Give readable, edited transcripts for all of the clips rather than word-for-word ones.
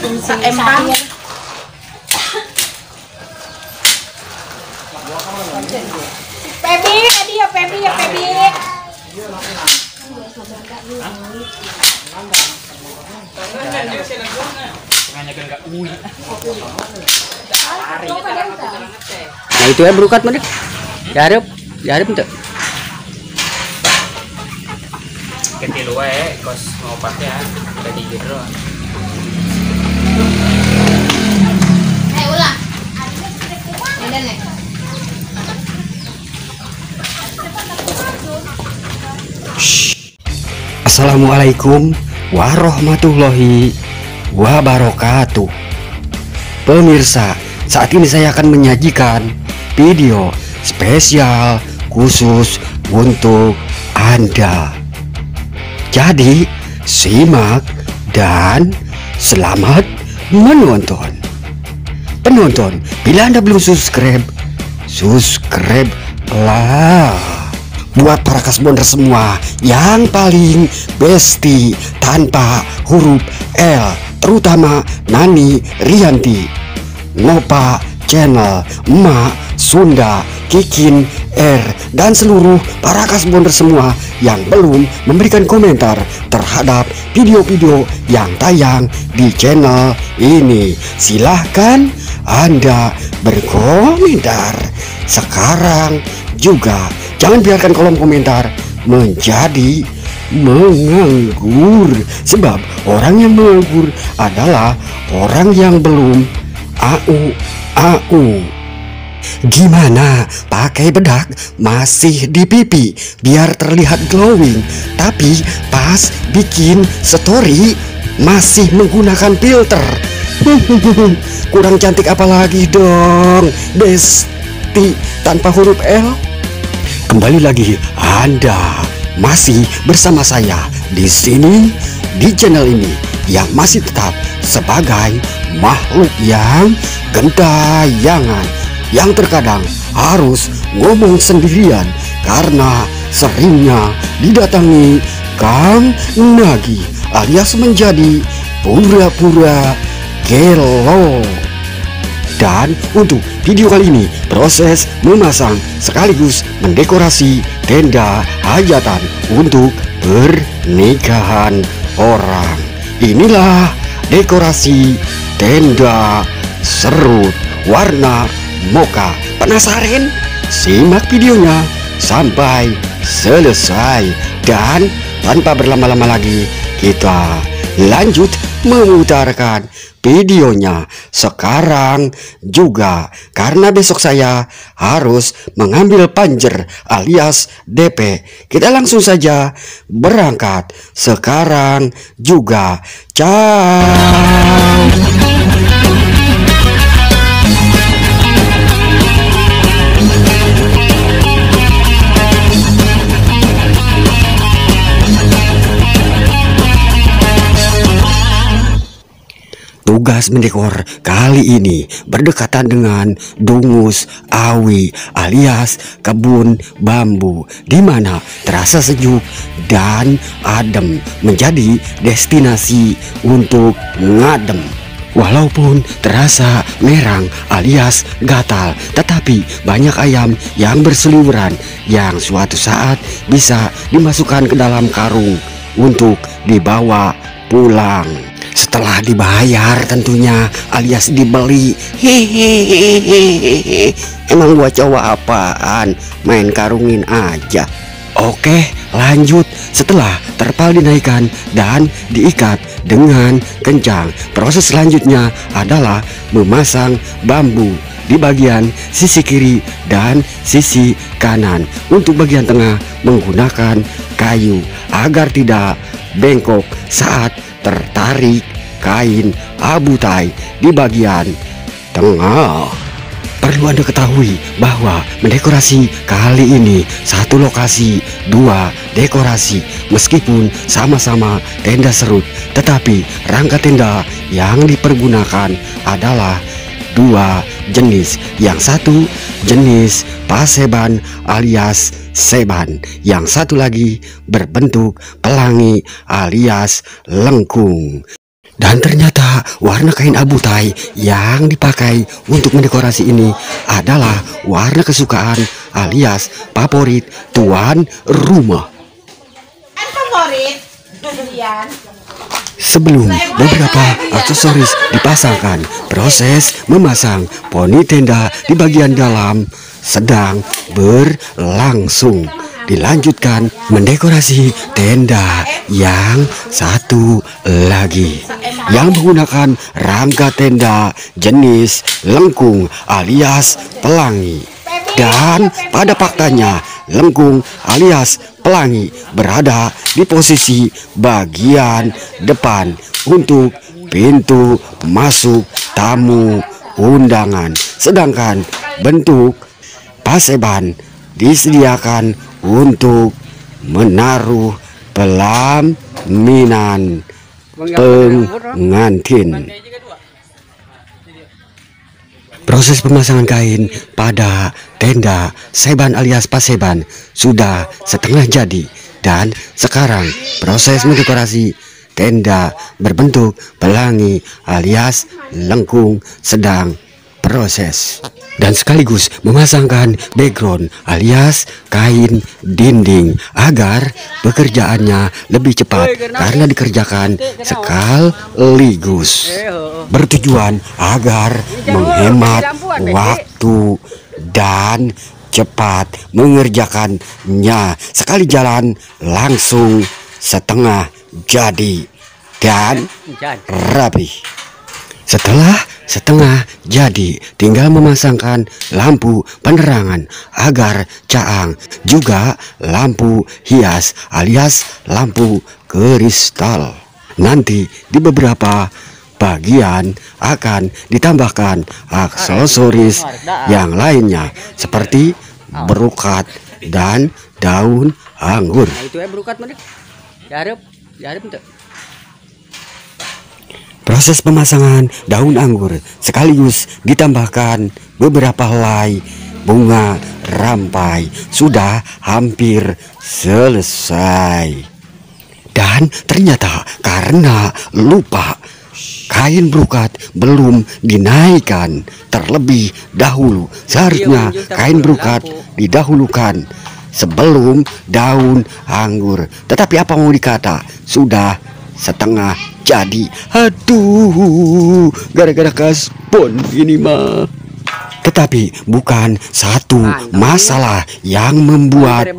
Empang. Pebi, ya Pebi. Nah itu ya berukat mana? Jarep tuh. Kecil wae kos ngopatnya udah di gitu. Ulah. Edan nih. Assalamualaikum warahmatullahi wabarakatuh. Pemirsa, saat ini saya akan menyajikan video spesial khusus untuk Anda. Jadi, simak dan selamat menonton. Penonton, bila Anda belum subscribe lah. Buat para kasbonder semua yang paling besti tanpa huruf L, terutama Nani Rianti, Ngopa Channel, Emak Sunda, Kikin R, dan seluruh para kasbonder semua yang belum memberikan komentar terhadap video-video yang tayang di channel ini. Silahkan Anda berkomentar sekarang juga. Jangan biarkan kolom komentar menjadi menganggur, sebab orang yang menganggur adalah orang yang belum au. Gimana pakai bedak masih di pipi biar terlihat glowing, tapi pas bikin story masih menggunakan filter? Kurang cantik apalagi dong, besti tanpa huruf L. Kembali lagi, Anda masih bersama saya di sini di channel ini yang masih tetap sebagai makhluk yang gentayangan, yang terkadang harus ngomong sendirian karena seringnya didatangi Kang Nagi alias menjadi pura-pura gelo. Dan untuk video kali ini, proses memasang sekaligus mendekorasi tenda hajatan untuk pernikahan orang. Inilah dekorasi tenda serut warna mocha. Penasaran? Simak videonya sampai selesai. Dan tanpa berlama-lama lagi, kita lanjut memutarkan videonya sekarang juga, karena besok saya harus mengambil panjer alias DP. Kita langsung saja berangkat sekarang juga. Ciao. Tugas mendekor kali ini berdekatan dengan Dungus Awi alias kebun bambu, di mana terasa sejuk dan adem, menjadi destinasi untuk ngadem. Walaupun terasa merang alias gatal, tetapi banyak ayam yang berseliweran yang suatu saat bisa dimasukkan ke dalam karung untuk dibawa pulang. Setelah dibayar tentunya, alias dibeli. Hehehe. Emang gua cowok apaan? Main karungin aja. Oke, lanjut. Setelah terpal dinaikkan dan diikat dengan kencang, proses selanjutnya adalah memasang bambu di bagian sisi kiri dan sisi kanan. Untuk bagian tengah menggunakan kayu agar tidak bengkok saat tertarik kain abutai di bagian tengah. Perlu Anda ketahui bahwa mendekorasi kali ini satu lokasi, dua dekorasi. Meskipun sama-sama tenda serut, tetapi rangka tenda yang dipergunakan adalah dua jenis. Yang satu jenis paseban alias seban, yang satu lagi berbentuk pelangi alias lengkung. Dan ternyata warna kain abu tai yang dipakai untuk mendekorasi ini adalah warna kesukaan alias favorit tuan rumah. Kan favorit. Kemudian Sebelum beberapa aksesoris dipasangkan, proses memasang poni tenda di bagian dalam sedang berlangsung. Dilanjutkan mendekorasi tenda yang satu lagi yang menggunakan rangka tenda jenis lengkung alias pelangi. Dan pada faktanya lengkung alias pelangi berada di posisi bagian depan untuk pintu masuk tamu undangan, sedangkan bentuk paseban disediakan untuk menaruh pelaminan pengantin. Proses pemasangan kain pada tenda seban alias paseban sudah setengah jadi, dan sekarang proses mendekorasi tenda berbentuk pelangi alias lengkung sedang proses, dan sekaligus memasangkan background alias kain dinding agar pekerjaannya lebih cepat karena dikerjakan sekaligus, bertujuan agar menghemat waktu dan cepat mengerjakannya. Sekali jalan langsung setengah jadi dan rapi. Setelah setengah jadi, tinggal memasangkan lampu penerangan agar caang, juga lampu hias alias lampu kristal. Nanti di beberapa bagian akan ditambahkan aksesoris yang lainnya seperti berukat dan daun anggur. Nah, itu ya berukat mana? Diharap untuk. Proses pemasangan daun anggur sekaligus ditambahkan beberapa helai bunga rampai sudah hampir selesai. Dan ternyata karena lupa, kain berukat belum dinaikkan terlebih dahulu. Seharusnya kain berukat didahulukan sebelum daun anggur. Tetapi apa mau dikata, sudah setengah jadi. Aduh, gara-gara kaspon ini mah. Tetapi bukan satu masalah yang membuat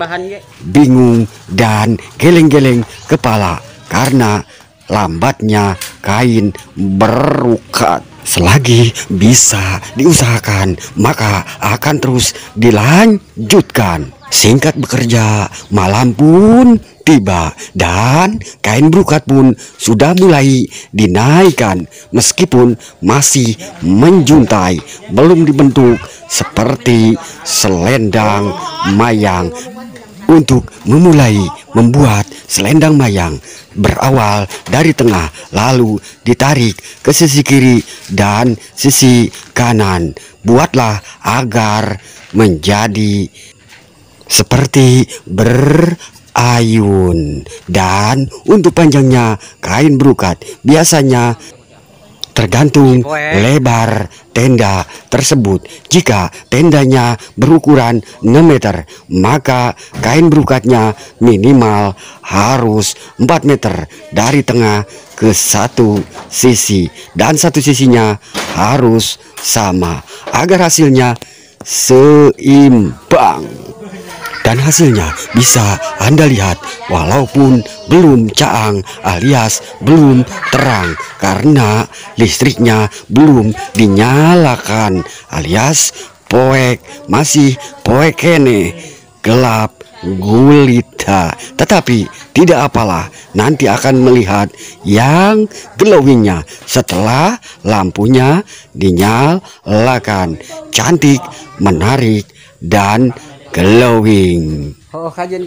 bingung dan geleng-geleng kepala karena lambatnya kain berukat. Selagi bisa diusahakan, maka akan terus dilanjutkan. Singkat bekerja, malam pun tiba dan kain berukat pun sudah mulai dinaikkan meskipun masih menjuntai, belum dibentuk seperti selendang mayang. Untuk memulai membuat selendang mayang, berawal dari tengah lalu ditarik ke sisi kiri dan sisi kanan. Buatlah agar menjadi seperti berayun. Dan untuk panjangnya kain berukat biasanya tergantung lebar tenda tersebut. Jika tendanya berukuran 6 meter, maka kain berukatnya minimal harus 4 meter dari tengah ke satu sisi, dan satu sisinya harus sama agar hasilnya seimbang. Dan hasilnya bisa Anda lihat walaupun belum caang alias belum terang karena listriknya belum dinyalakan alias poek, masih poek kene, gelap gulita. Tetapi tidak apalah, nanti akan melihat yang glowingnya setelah lampunya dinyalakan. Cantik, menarik, dan glowing.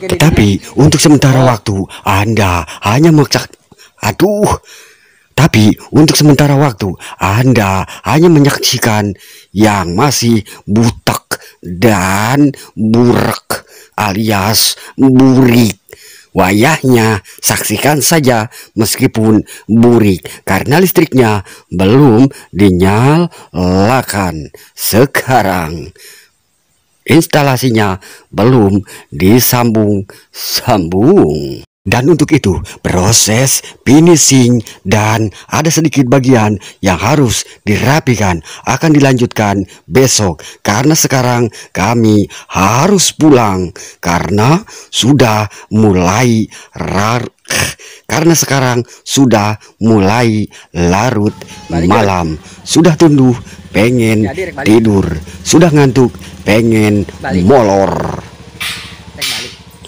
Tetapi untuk sementara waktu Anda hanya menyaksikan yang masih butek dan burek alias burik. Wayahnya saksikan saja meskipun burik karena listriknya belum dinyalakan. Sekarang instalasinya belum disambung-sambung. Dan untuk itu proses finishing dan ada sedikit bagian yang harus dirapikan akan dilanjutkan besok, karena sekarang kami harus pulang karena sudah mulai larut malam. Sudah tunduh pengen tidur, sudah ngantuk pengen molor.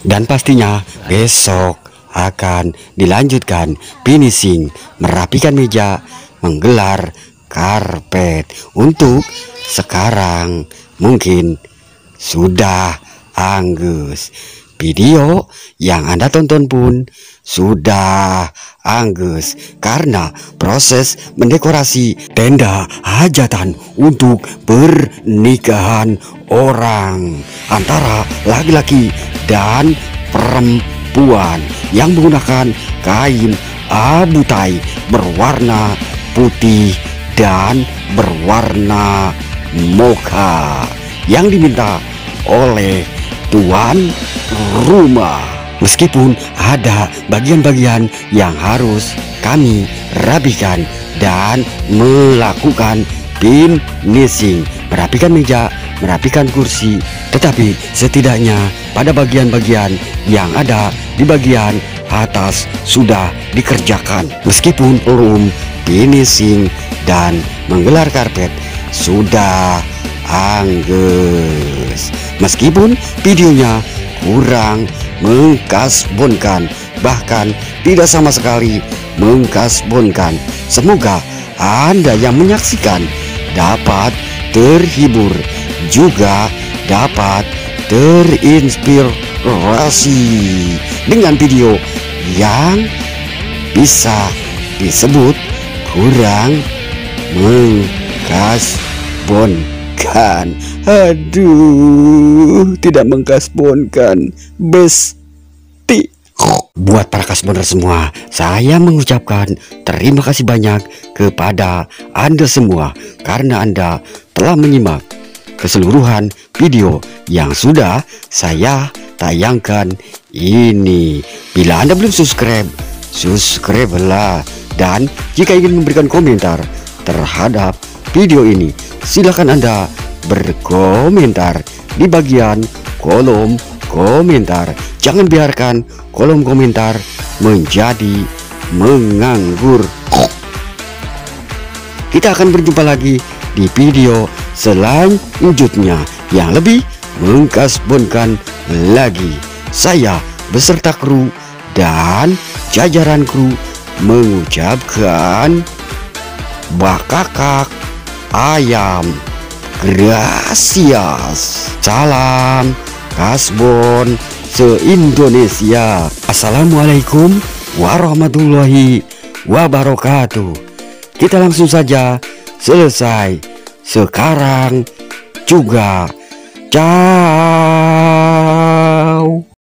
Dan pastinya besok akan dilanjutkan finishing, merapikan meja, menggelar karpet. Untuk sekarang mungkin sudah angus. Video yang Anda tonton pun sudah angus karena proses mendekorasi tenda hajatan untuk pernikahan orang antara laki-laki dan perempuan yang menggunakan kain abutai berwarna putih dan berwarna mocha yang diminta oleh tuan rumah. Meskipun ada bagian-bagian yang harus kami rapikan dan melakukan finishing, merapikan meja, merapikan kursi, tetapi setidaknya pada bagian-bagian yang ada di bagian atas sudah dikerjakan. Meskipun belum finishing dan menggelar karpet sudah angus. Meskipun videonya kurang mengkasbonkan, bahkan tidak sama sekali mengkasbonkan. Semoga Anda yang menyaksikan dapat terhibur, juga dapat terinspirasi dengan video yang bisa disebut kurang mengkasbonkan. Aduh, tidak mengkasbonkan, besti. Buat para kasboner semua, saya mengucapkan terima kasih banyak kepada Anda semua karena Anda telah menyimak keseluruhan video yang sudah saya tayangkan ini. Bila Anda belum subscribe, subscribe-lah. Dan jika ingin memberikan komentar terhadap video ini, silakan Anda berkomentar di bagian kolom komentar. Jangan biarkan kolom komentar menjadi menganggur. Kita akan berjumpa lagi di video selanjutnya yang lebih mengkasbonkan lagi. Saya beserta kru dan jajaran kru mengucapkan bakakak ayam gracias. Salam kasbon se-Indonesia. Assalamualaikum warahmatullahi wabarakatuh. Kita langsung saja selesai sekarang juga. Ciao.